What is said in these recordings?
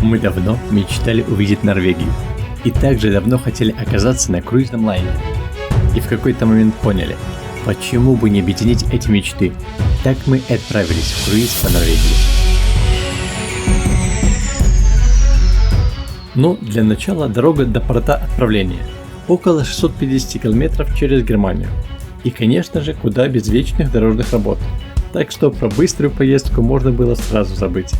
Мы давно мечтали увидеть Норвегию. И также давно хотели оказаться на круизном лайнере. И в какой-то момент поняли, почему бы не объединить эти мечты. Так мы и отправились в круиз по Норвегии. Но для начала дорога до порта отправления. Около 650 километров через Германию. И конечно же, куда без вечных дорожных работ. Так что про быструю поездку можно было сразу забыть.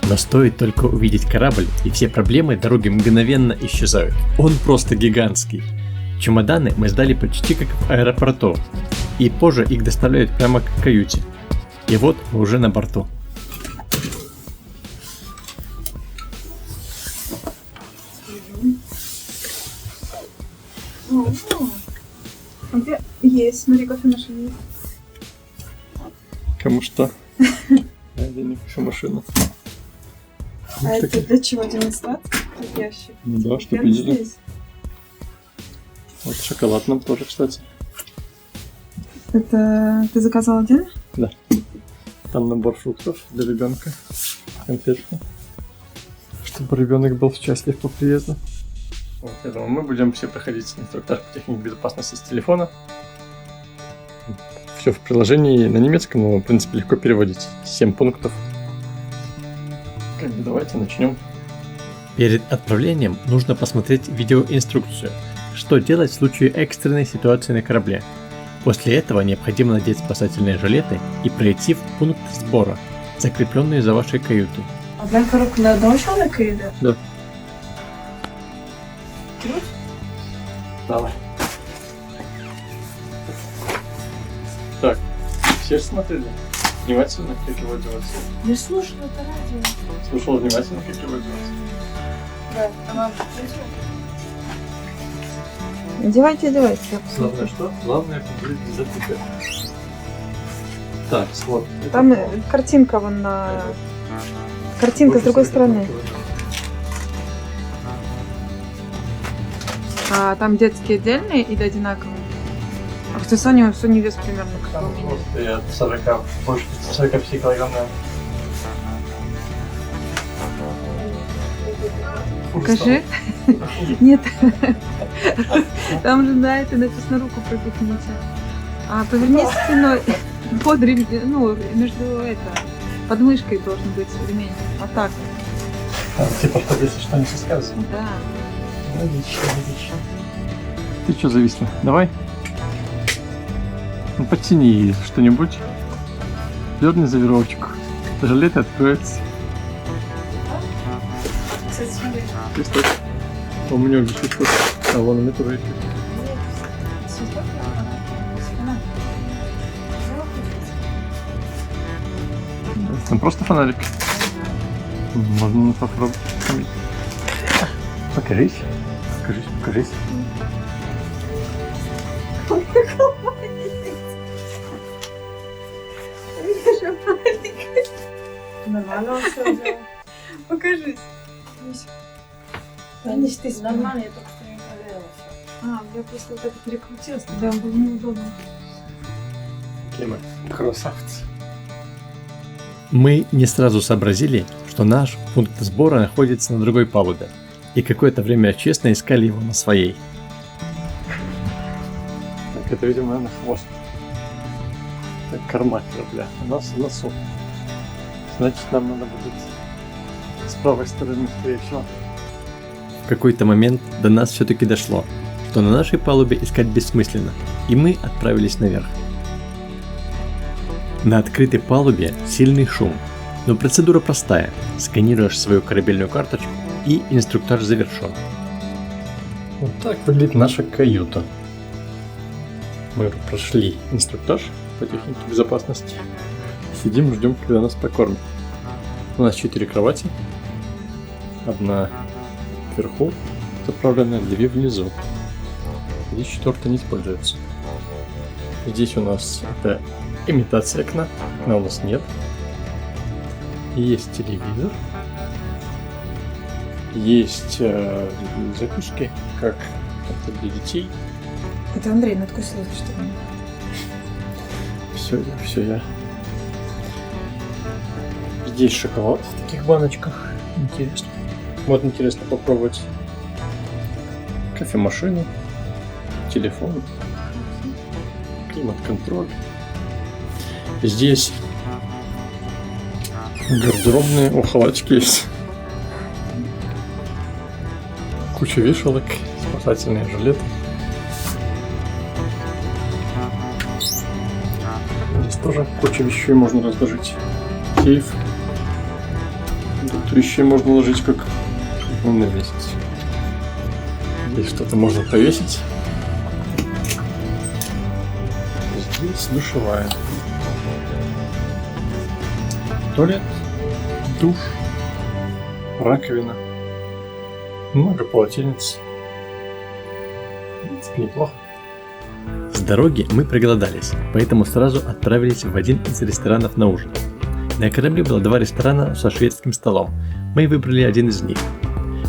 Но стоит только увидеть корабль, и все проблемы дороги мгновенно исчезают. Он просто гигантский. Чемоданы мы сдали почти как в аэропорту, и позже их доставляют прямо к каюте. И вот мы уже на борту. Где есть? Смотри, кофемашина есть. Кому что? Я кофемашину. А это для чего? Один сладкий? Ящик. Да, что видели. Здесь. Вот шоколад нам тоже, кстати. Это ты заказал отдельно? Да. Там набор фруктов для ребенка. Конфетку. Чтобы ребенок был счастлив по приезду. Вот, я думаю, мы будем все проходить инструктаж по технике безопасности с телефона. Все в приложении на немецком, но в принципе легко переводить. 7 пунктов. Давайте начнем. Перед отправлением нужно посмотреть видеоинструкцию, что делать в случае экстренной ситуации на корабле. После этого необходимо надеть спасательные жилеты и пройти в пункт сбора, закрепленный за вашей каютой. Одна коробка на одного человека идет? Да. Ключ? Давай. Так, все же смотрели? Внимательно, как его делать? Я слушала это радио. Слушал внимательно, как его делать? Да, а вам одевайте. Главное что? Главное побыть без запуха. Так, вот. Там картинка вон на... Картинка с другой стороны. А там детские отдельные или одинаковые? А кстати, Соня вес примерно как у меня. Вот я 40, больше 45 килограмм, наверное. Покажи. Нет. Там же, да, это написано, руку пропихните. А повернись спиной под между подмышкой должен быть ремень. Вот так. Типа, что если что не соскальзывает. Да. Отлично. Ты что зависла? Давай. Ну, подтяни что-нибудь. Дерни за веревочку. Жилет откроется. Кстати, смотри. Листок. У меня висит листок. А вон у меня тоже есть. Там просто фонарик. Можно попробовать. Покажись. Нормально он все сделал. Покажись. Нормально, я только что не проверила все. Я просто вот это перекрутилась, тогда было неудобно. Какие мы красавцы. Мы не сразу сообразили, что наш пункт сбора находится на другой палубе, и какое-то время честно искали его на своей. Так, это, видимо, наверное, хвост. Так, корма корабля. У нас в носу. Значит, нам надо будет с правой стороны, скорее всего. В какой-то момент до нас все-таки дошло, что на нашей палубе искать бессмысленно, и мы отправились наверх. На открытой палубе сильный шум, но процедура простая. Сканируешь свою корабельную карточку, и инструктаж завершен. Вот так выглядит наша каюта. Мы прошли инструктаж по технике безопасности. Сидим, ждем, когда нас покормят. У нас 4 кровати. Одна вверху заправленная, 2 внизу. Здесь 4-я не используется. Здесь у нас это имитация окна. Окна у нас нет. Есть телевизор. Есть закуски, как это для детей. Это Андрей надкусил, что ли? Все я. Здесь шоколад в таких баночках. Интересно. Вот интересно попробовать кофемашину, телефон, климат-контроль. Здесь гардеробные, халатики есть. Куча вешалок, спасательные жилеты. Здесь тоже куча вещей можно разложить. Сейф. Тут вещей можно ложить как на месяц. Здесь что-то можно повесить. Здесь душевая. Туалет, душ, раковина. Много полотенец. В принципе, неплохо. С дороги мы проголодались, поэтому сразу отправились в один из ресторанов на ужин. На корабле было 2 ресторана со шведским столом. Мы выбрали один из них.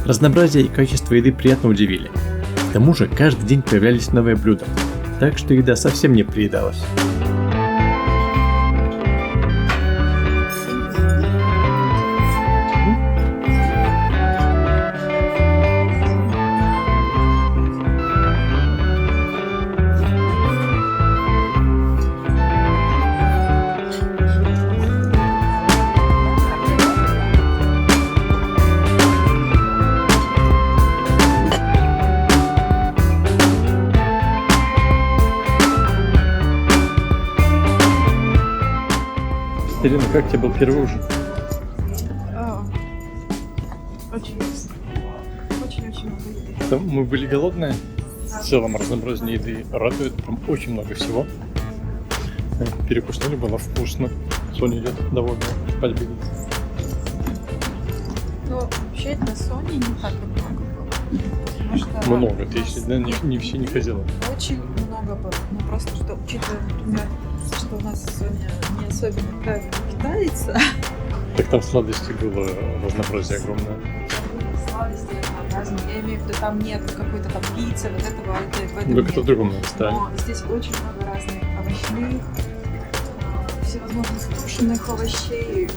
Разнообразие и качество еды приятно удивили. К тому же каждый день появлялись новые блюда, так что еда совсем не приедалась. Ирина, как тебе был первый ужин? Очень вкусно. Очень-очень много еды. Там мы были голодные. В целом разнообразие еды радует. Прям очень много всего. Перекуснули, было вкусно. Соня идет довольная, спать бегает. Но вообще для Сони не так и много было. Потому что Много, ты если не все не ходила. очень много было. Ну просто что, учитывая, например, что у нас Соня не особенно правильно питается. Так там сладости было разнообразие огромное. Сладости разнообразные. Я имею в виду, там нет какой-то там пиццы, вот этого. Только это в другом ресторане. Но здесь очень много разных овощных, всевозможных тушеных овощей.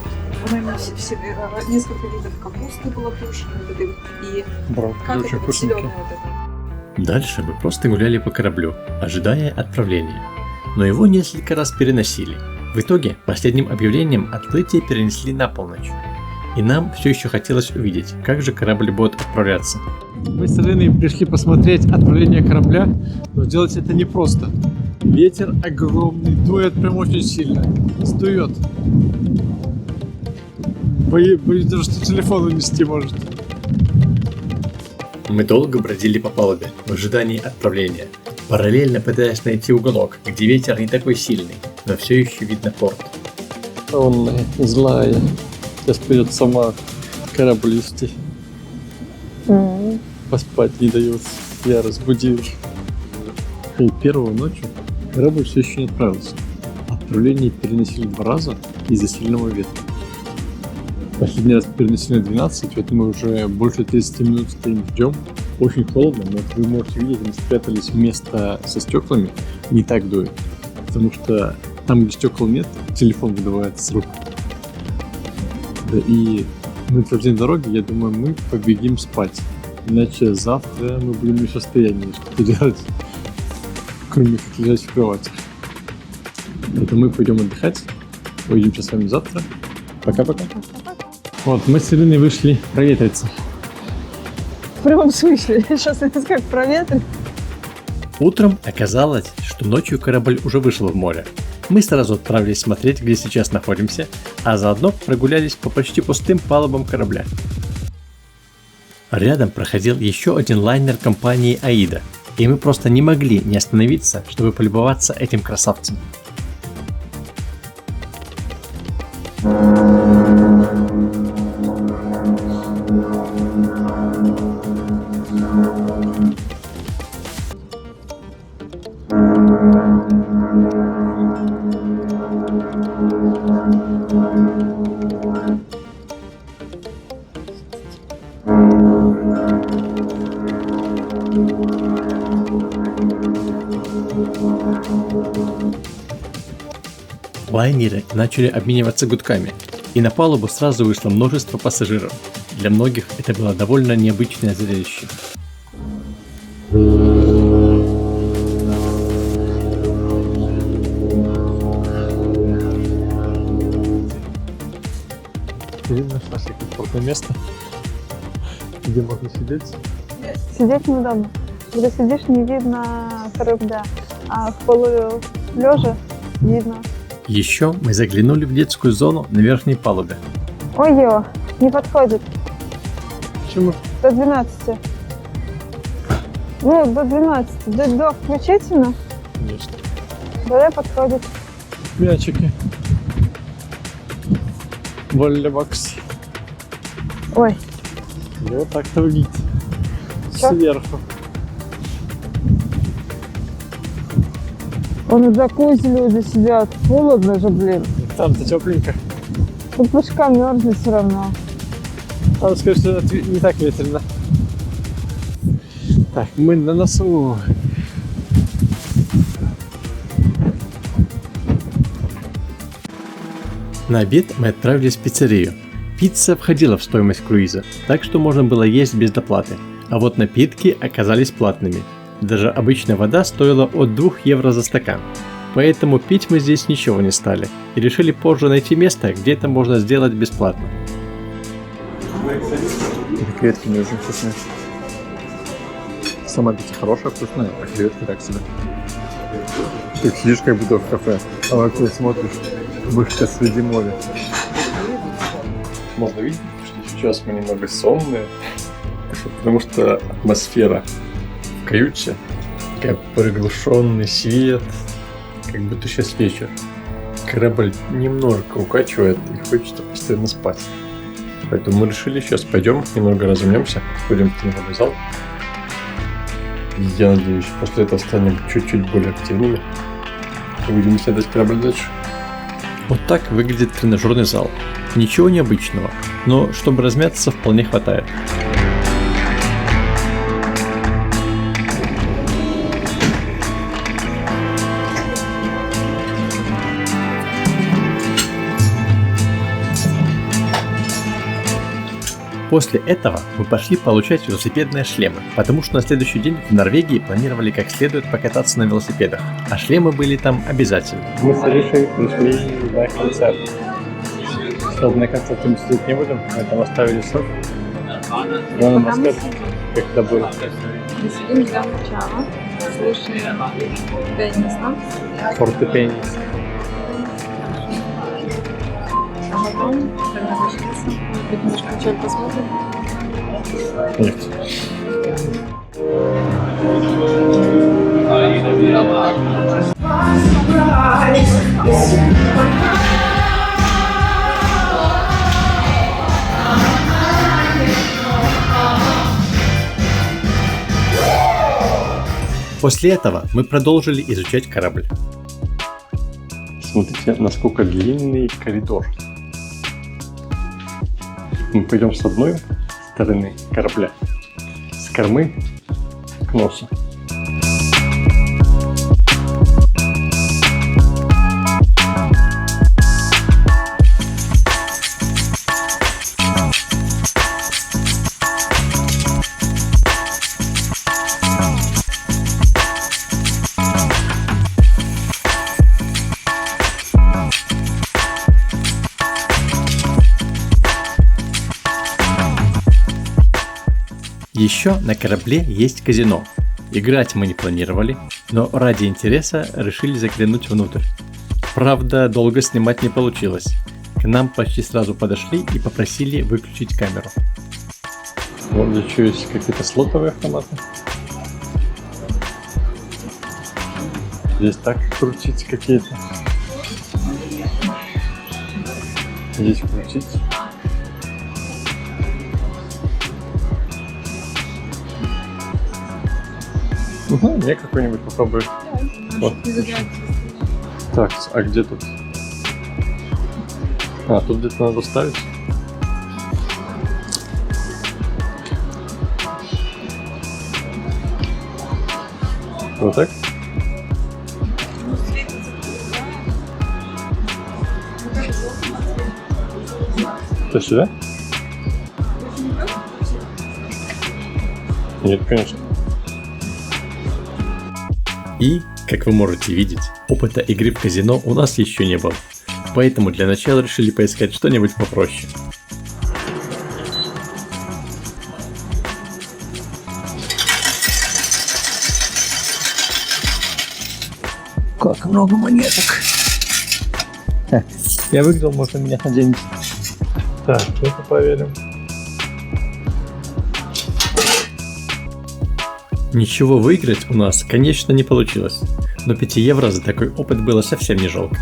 По-моему, несколько видов капусты было тушеной, вот этой вот, и Брокколи как очень это вот вкусненький. зелёное вот это. Дальше мы просто гуляли по кораблю, ожидая отправления. Но его несколько раз переносили. В итоге последним объявлением отплытие перенесли на полночь. И нам все еще хотелось увидеть, как же корабль будет отправляться. Мы с Ириной пришли посмотреть отправление корабля, но сделать это непросто. Ветер огромный, дует прям очень сильно. Сдует. Боюсь даже, что телефон унести может. Мы долго бродили по палубе в ожидании отправления, параллельно пытаясь найти уголок, где ветер не такой сильный, но все еще видно порт. Сонная, злая. Сейчас придет сама корабль вести. Поспать не дает. Я разбудил. И первую ночью корабль все еще не отправился. Отправление переносили 2 раза из-за сильного ветра. Последний раз перенесли на 12, вот мы уже больше 30 минут стоим, ждем. Очень холодно, но вы можете видеть, мы спрятались в место со стеклами, не так дует. Потому что там, где стекол нет, телефон выдувается с рук. Да, и мы в день дороги, я думаю, мы побегим спать. Иначе завтра мы будем не в состоянии что-то делать, кроме как лежать в кровати. Поэтому мы пойдем отдыхать. Увидимся с вами завтра. Пока-пока. Вот, мы с Ириной вышли проветриться. В прямом смысле. Сейчас это как проветрить. Утром оказалось, что ночью корабль уже вышел в море. Мы сразу отправились смотреть, где сейчас находимся, а заодно прогулялись по почти пустым палубам корабля. Рядом проходил еще один лайнер компании «Аида», и мы просто не могли не остановиться, чтобы полюбоваться этим красавцем. Лайнеры начали обмениваться гудками, и на палубу сразу вышло множество пассажиров. Для многих это было довольно необычное зрелище. Видно, что нашли комфортное место, где можно сидеть. Сидеть неудобно. Когда сидишь, не видно корабля, а в полулежа видно. Еще мы заглянули в детскую зону на верхней палубе. Ой-ё, не подходит. Почему? До 12. Ну, до 12. До включительно. Конечно. Да, подходит. Мячики. Воллебокс. Ой, И вот так-то выглядит. Чё? Сверху. он в джакузи люди сидят. Холодно же, блин. Там-то тепленько. Тут пушка мерзнет все равно. Надо сказать, что это не так ветрено. Так, мы на носу. На обед мы отправились в пиццерию. Пицца входила в стоимость круиза, так что можно было есть без доплаты. А вот напитки оказались платными. Даже обычная вода стоила от 2 евро за стакан. Поэтому пить мы здесь ничего не стали и решили позже найти место, где это можно сделать бесплатно. Креветки не очень вкусные. Сама пицца хорошая, вкусная, а креветки так себе. Ты сидишь как будто в кафе, а вокруг смотришь, вышка среди моря. Можно видеть, что сейчас мы немного сонные, потому что атмосфера в каюте, такая приглушенный свет, как будто сейчас вечер. Корабль немножко укачивает и хочется постоянно спать. Поэтому мы решили, сейчас пойдем, немного разомнемся, пойдем в тренажерный зал. Я надеюсь, после этого станем чуть-чуть более активными и будем исследовать корабль дальше. Вот так выглядит тренажерный зал. Ничего необычного, но чтобы размяться вполне хватает. После этого мы пошли получать велосипедные шлемы, потому что на следующий день в Норвегии планировали как следует покататься на велосипедах, а шлемы были там обязательно. Мы с Аришей пришли на концерт. Чтобы на концерте мы сидеть не будем, мы там оставили сок. Но нам расскажет, как это было. Мы сидим, ждем начала, слушаем пианиста, Фортепианист. а потом, когда начнется, мы немножко вначале посмотрим. Нет. После этого мы продолжили изучать корабль. Смотрите, насколько длинный коридор. Мы пойдем с одной стороны корабля, с кормы к носу. Еще на корабле есть казино. Играть мы не планировали, но ради интереса решили заглянуть внутрь. Правда, долго снимать не получилось. К нам почти сразу подошли и попросили выключить камеру. Вот еще есть какие-то слотовые автоматы. Здесь так крутить какие-то. Здесь крутить. Угу, я какой-нибудь попробую. Вот. Так, а где тут? А, тут где-то надо ставить. Вот так? То сюда? Нет, конечно. И, как вы можете видеть, опыта игры в казино у нас еще не было. Поэтому для начала решили поискать что-нибудь попроще. Как много монеток. Я выиграл, можно меня наденуть. Так, это проверим. Ничего выиграть у нас, конечно, не получилось. Но 5 евро за такой опыт было совсем не жалко.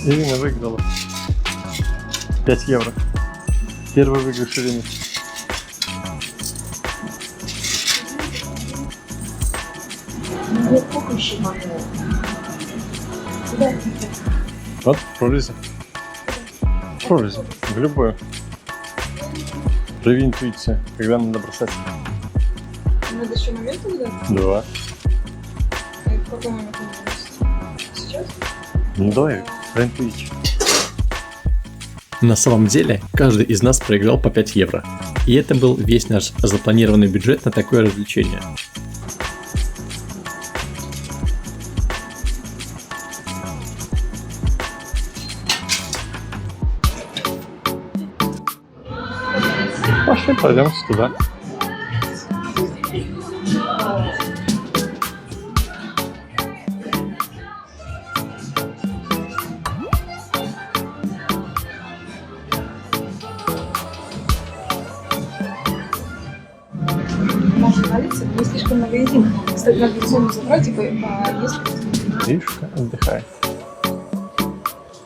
Ирина выиграла 5 евро. Первый выигрыш Ирины. Вот, пролезай. Пролезай. В любую. Прояви интуицию, когда надо бросать. Надо еще момент выдать? 2. А в какой момент надо бросить? Сейчас? Ну давай, про интуицию. На самом деле, каждый из нас проиграл по 5 евро. И это был весь наш запланированный бюджет на такое развлечение. Пошли, пойдем туда. Можно молиться, мы слишком много едим. Кстати, надо в зону забрать, типа, если... Ришка отдыхает.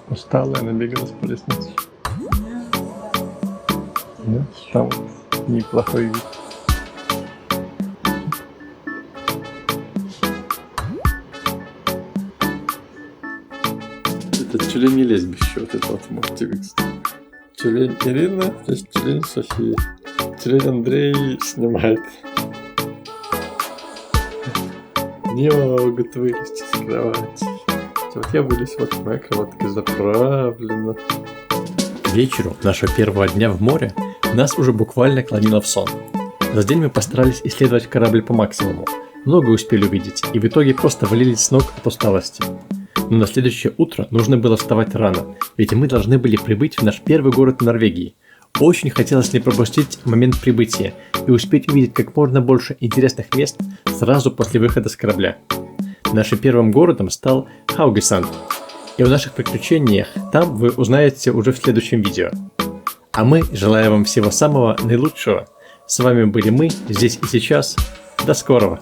Усталая, набегалась по лестнице. Да, там неплохой вид. Это тюлень не лезь без счета, это вот мотивик. Тюлень Ирина, то есть тюлень София. Тюлень Андрей снимает. Не могут вылезти с кровати. Вот я вылез, вот моя кроватка заправлена. К вечеру нашего первого дня в море нас уже буквально клонило в сон. За день мы постарались исследовать корабль по максимуму, много успели увидеть и в итоге просто валились с ног от усталости. Но на следующее утро нужно было вставать рано, ведь мы должны были прибыть в наш первый город в Норвегии. Очень хотелось не пропустить момент прибытия и успеть увидеть как можно больше интересных мест сразу после выхода с корабля. Нашим первым городом стал Хаугесанд, и о наших приключениях там вы узнаете уже в следующем видео. А мы желаем вам всего самого наилучшего. С вами были мы, здесь и сейчас. До скорого!